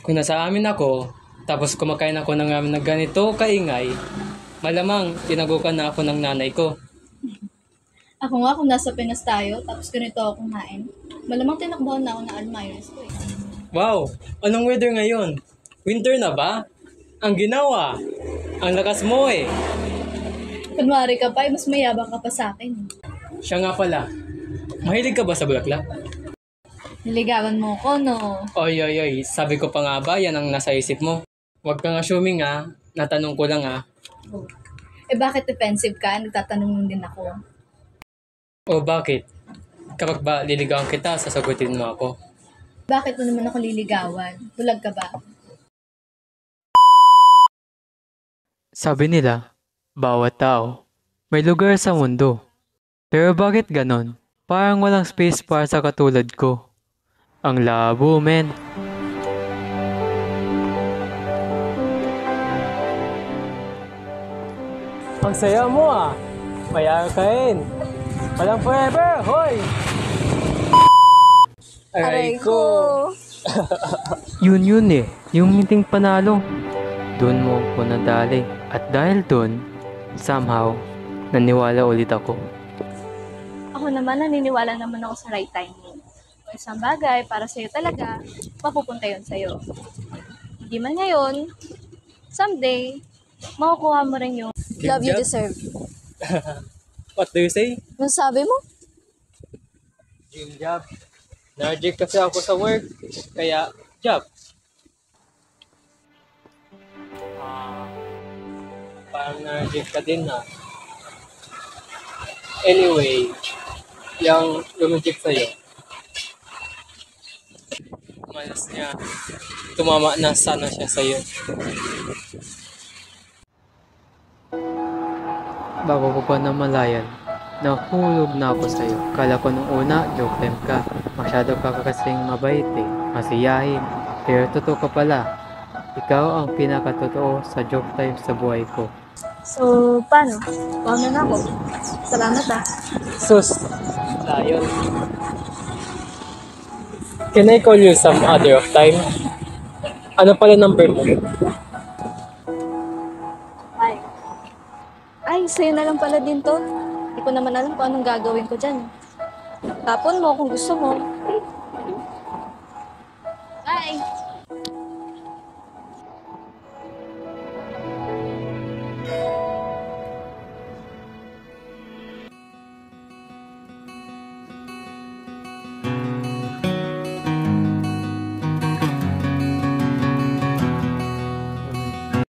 Kung nasa amin ako, tapos kumakain ako ng ganito kaingay, malamang tinagukan na ako ng nanay ko. Ako nga kung nasa Pinas tayo, tapos ganito ako kumain, malamang tinakbuhan na ako ng Almayos ko eh. Wow! Anong weather ngayon? Winter na ba? Ang ginawa! Ang lakas mo eh! Kunwari ka pa, mas mayabang ka pa sa akin. Siya nga pala, mahilig ka ba sa bulaklak? Niligawan mo ko, no? Oy, oy, oy, sabi ko pa nga ba, yan ang nasa isip mo. Huwag kang assuming ah, natanong ko lang ah. Oh. Eh bakit defensive ka? Nagtatanong mo din ako. O bakit? Kapag ba liligawan kita, sasagutin mo ako. Bakit mo naman ako liligawan? Bulag ka ba? Sabi nila, bawat tao may lugar sa mundo. Pero bakit ganon? Parang walang space para sa katulad ko. Ang labo, men. Ang saya mo ah! Mayakain! Walang forever! Hoy! Aray ko! Yun eh, yung meeting panalo. Doon mo ako nadali. At dahil doon, somehow, naniwala ulit ako. Ako naman, naniniwala naman ako sa right timing. Kung isang bagay para sa'yo talaga, mapupunta yun sa'yo. Hindi man ngayon, someday, makukuha mo rin yung love you job. deserve. What do you say? Ano sabi mo? Dream job. Narjik kasi ako sa work, kaya job. Parang narjik ka din ha. Anyway, yung lumijik sa'yo, malas niya, tumama na sana siya sa'yo. Bago ko pa namalayan, nahulog na ako sa'yo. Kala ko nung una, joke time ka. Masyado ka kasing mabait eh, masiyahin. Pero totoo ka pala. Ikaw ang pinakatotoo sa joke time sa buhay ko. So, paano? Paano na ako? Salamat ah. Sus, layon. Can I call you some other of time? Ano pala number mo? Ay, sa'yo na lang pala din to. Hindi ko naman alam kung anong gagawin ko dyan. Tapon mo kung gusto mo. Bye!